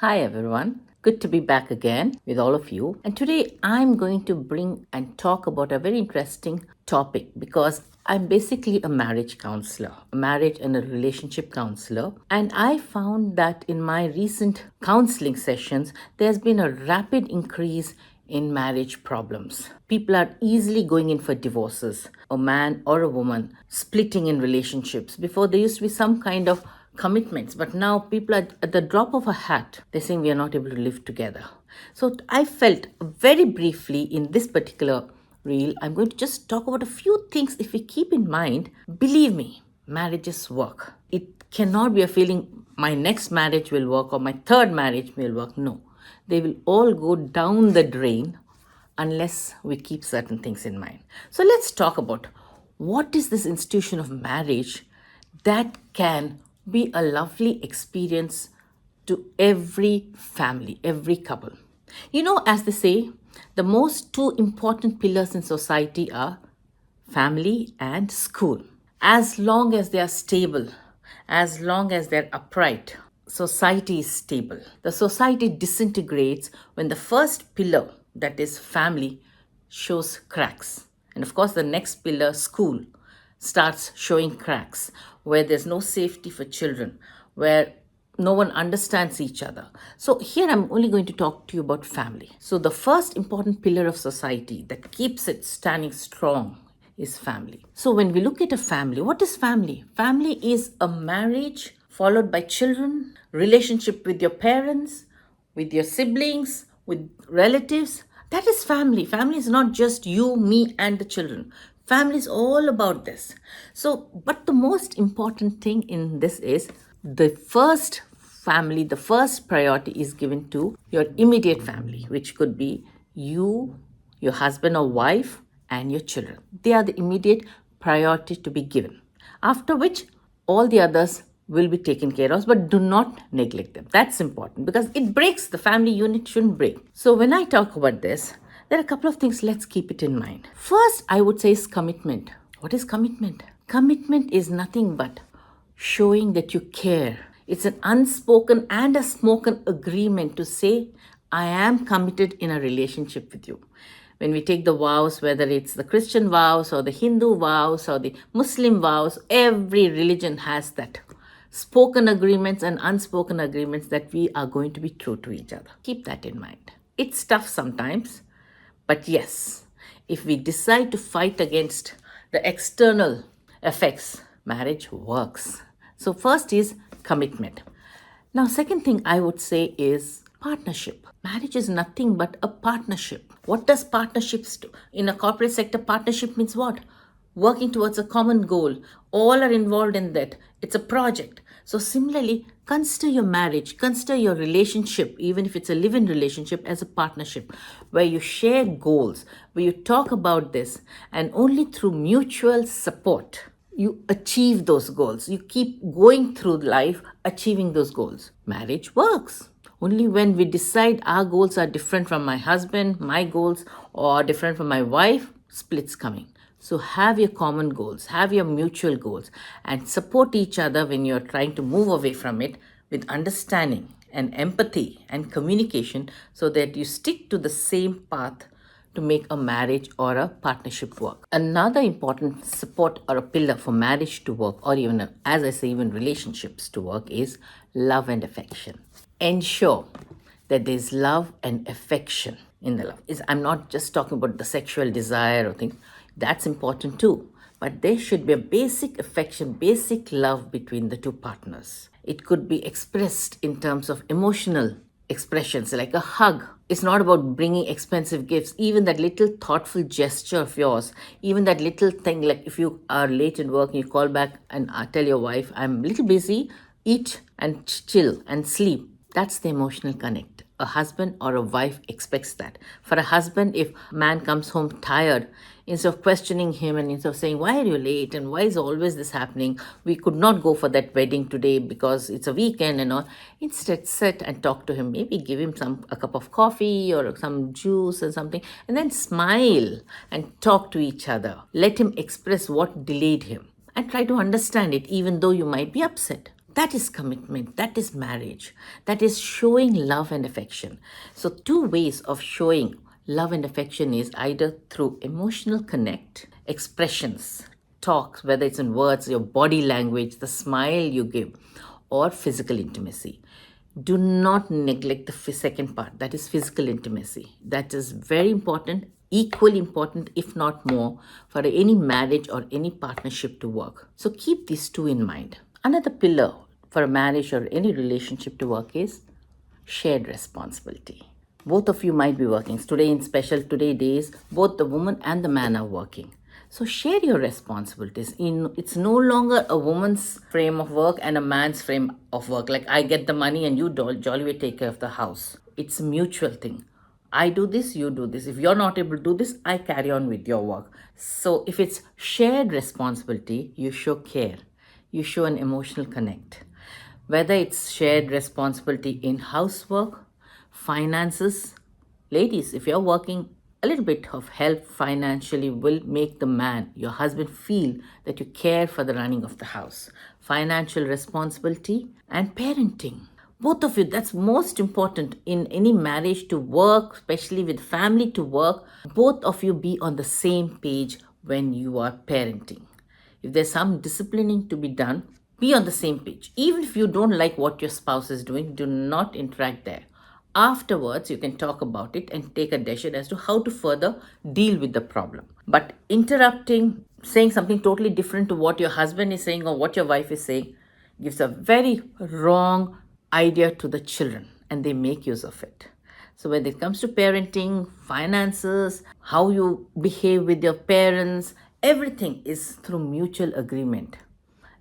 Hi everyone. Good to be back again with all of you. And today I'm going to bring and talk about a very interesting topic because I'm basically a marriage counselor, a marriage and a relationship counselor. And I found that in my recent counseling sessions, there's been a rapid increase in marriage problems. People are easily going in for divorces, a man or a woman splitting in relationships. Before, there used to be some kind of commitments, but now people are at the drop of a hat, they're saying we are not able to live together. So I felt very briefly in this particular reel, I'm going to just talk about a few things. If we keep in mind, believe me, marriages work. It cannot be a feeling my next marriage will work or my third marriage will work. No, they will all go down the drain unless we keep certain things in mind. So let's talk about what is this institution of marriage that can be a lovely experience to every family, every couple. You know, as they say, the most two important pillars in society are family and school. As long as they are stable, as long as they're upright, society is stable. The society disintegrates when the first pillar, that is family, shows cracks. And of course, the next pillar, school, starts showing cracks where there's no safety for children, where no one understands each other. So, here I'm only going to talk to you about family. So, the first important pillar of society that keeps it standing strong is family. So, when we look at a family, what is family? Family is a marriage followed by children, relationship with your parents, with your siblings, with relatives. That is family. Family is not just you, me, and the children. Family is all about this. So, but the most important thing in this is the first family, the first priority is given to your immediate family, which could be you, your husband or wife, and your children. They are the immediate priority to be given. After which, all the others will be taken care of, but do not neglect them. That's important because it breaks. The family unit shouldn't break. So, when I talk about this, there are a couple of things, let's keep it in mind. First, I would say is commitment. What is commitment? Commitment is nothing but showing that you care. It's an unspoken and a spoken agreement to say, I am committed in a relationship with you. When we take the vows, whether it's the Christian vows or the Hindu vows or the Muslim vows, every religion has that. Spoken agreements and unspoken agreements that we are going to be true to each other. Keep that in mind. It's tough sometimes, but yes, if we decide to fight against the external effects, marriage works. So, first is commitment. Now, second thing I would say is partnership. Marriage is nothing but a partnership. What does partnerships do? In a corporate sector, partnership means what? Working towards a common goal. All are involved in that. It's a project. So, similarly, consider your marriage, consider your relationship, even if it's a live in relationship, as a partnership where you share goals, where you talk about this, and only through mutual support you achieve those goals. You keep going through life achieving those goals. Marriage works. Only when we decide our goals are different from my husband, my goals, or different from my wife, splits coming. So have your common goals, have your mutual goals, and support each other when you're trying to move away from it with understanding and empathy and communication so that you stick to the same path to make a marriage or a partnership work. Another important support or a pillar for marriage to work, or even, as I say, even relationships to work, is love and affection. Ensure that there's love and affection in the love. I'm not just talking about the sexual desire or things, that's important too. But there should be a basic affection, basic love between the two partners. It could be expressed in terms of emotional expressions like a hug. It's not about bringing expensive gifts. Even that little thoughtful gesture of yours, even that little thing, like if you are late in work and you call back and tell your wife, I'm a little busy, eat and chill and sleep. That's the emotional connect. A husband or a wife expects that. For a husband, if a man comes home tired, instead of questioning him and instead of saying, why are you late and why is always this happening? We could not go for that wedding today because it's a weekend and all. Instead, sit and talk to him. Maybe give him a cup of coffee or some juice or something, and then smile and talk to each other. Let him express what delayed him and try to understand it, even though you might be upset. That is commitment. That is marriage. That is showing love and affection. So, two ways of showing love and affection is either through emotional connect, expressions, talks, whether it's in words, your body language, the smile you give, or physical intimacy. Do not neglect the second part, that is physical intimacy. That is very important, equally important, if not more, for any marriage or any partnership to work. So keep these two in mind. Another pillar for a marriage or any relationship to work is shared responsibility. Both of you might be working. Today, in special today days, both the woman and the man are working. So share your responsibilities. It's no longer a woman's frame of work and a man's frame of work. Like I get the money and you jolly take care of the house. It's a mutual thing. I do this, you do this. If you're not able to do this, I carry on with your work. So if it's shared responsibility, you show care. You show an emotional connect. Whether it's shared responsibility in housework, finances, ladies, if you're working, a little bit of help financially will make the man, your husband, feel that you care for the running of the house. Financial responsibility and parenting. Both of you, that's most important in any marriage to work, especially with family to work. Both of you be on the same page when you are parenting. If there's some disciplining to be done, be on the same page. Even if you don't like what your spouse is doing, do not interact there. Afterwards, you can talk about it and take a decision as to how to further deal with the problem. But interrupting, saying something totally different to what your husband is saying or what your wife is saying, gives a very wrong idea to the children and they make use of it. So when it comes to parenting, finances, how you behave with your parents, everything is through mutual agreement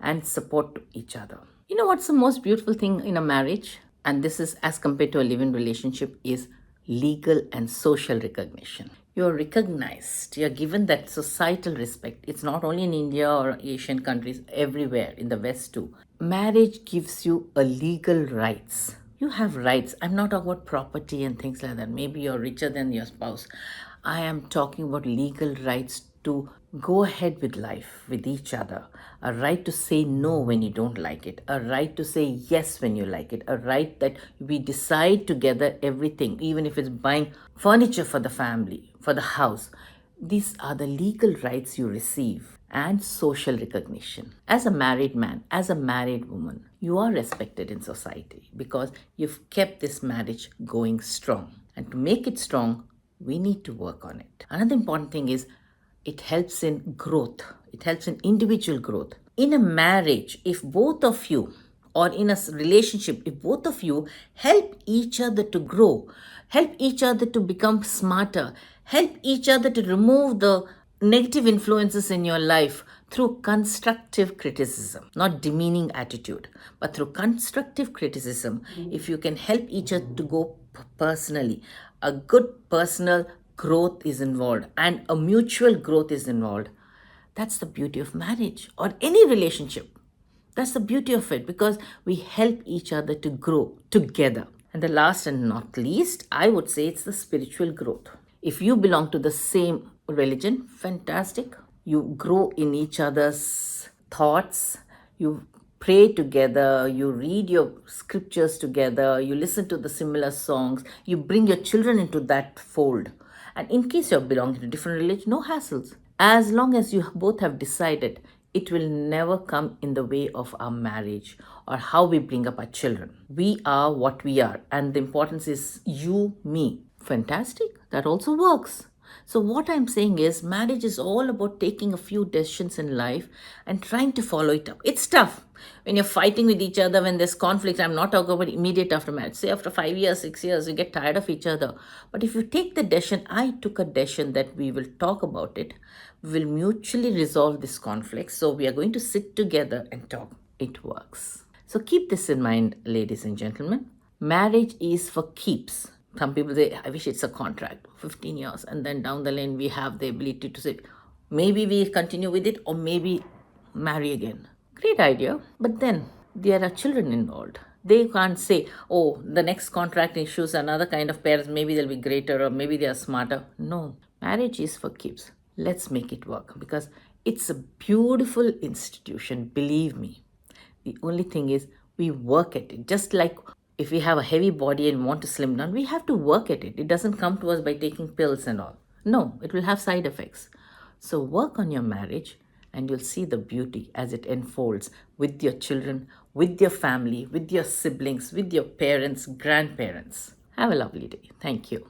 and support to each other. You know what's the most beautiful thing in a marriage? And this is as compared to a living relationship is legal and social recognition. You're recognized, you're given that societal respect. It's not only in India or Asian countries, everywhere in the West too. Marriage gives you a legal rights. You have rights. I'm not talking about property and things like that. Maybe you're richer than your spouse. I am talking about legal rights to go ahead with life with each other. A right to say no when you don't like it. A right to say yes when you like it. A right that we decide together everything, even if it's buying furniture for the family, for the house. These are the legal rights you receive and social recognition. As a married man, as a married woman, you are respected in society because you've kept this marriage going strong. And to make it strong, we need to work on it. Another important thing is it helps in growth. It helps in individual growth. In a marriage, if both of you, or in a relationship, if both of you help each other to grow, help each other to become smarter, help each other to remove the negative influences in your life through constructive criticism, not demeaning attitude, but through constructive criticism, if you can help each other to go personally, a good personal growth is involved and a mutual growth is involved. That's the beauty of marriage or any relationship. That's the beauty of it because we help each other to grow together. And the last and not least, I would say it's the spiritual growth. If you belong to the same religion, fantastic. You grow in each other's thoughts. You pray together. You read your scriptures together. You listen to the similar songs. You bring your children into that fold. And in case you're belonging to different religion, no hassles. As long as you both have decided, it will never come in the way of our marriage or how we bring up our children. We are what we are, and the importance is you, me. Fantastic. That also works. So what I'm saying is marriage is all about taking a few decisions in life and trying to follow it up. It's tough when you're fighting with each other, when there's conflict. I'm not talking about immediate after marriage. Say after 5 years, 6 years, you get tired of each other. But if you take the decision, I took a decision that we will talk about it. We will mutually resolve this conflict. So we are going to sit together and talk. It works. So keep this in mind, ladies and gentlemen. Marriage is for keeps. Some people say, I wish it's a contract, 15 years. And then down the lane, we have the ability to say, maybe we continue with it or maybe marry again. Great idea. But then there are children involved. They can't say, oh, the next contract issues another kind of parents. Maybe they'll be greater or maybe they are smarter. No, marriage is for keeps. Let's make it work because it's a beautiful institution. Believe me. The only thing is We work at it. Just like if we have a heavy body and want to slim down, we have to work at it. It doesn't come to us by taking pills and all. No, it will have side effects. So work on your marriage and you'll see the beauty as it unfolds with your children, with your family, with your siblings, with your parents, grandparents. Have a lovely day. Thank you.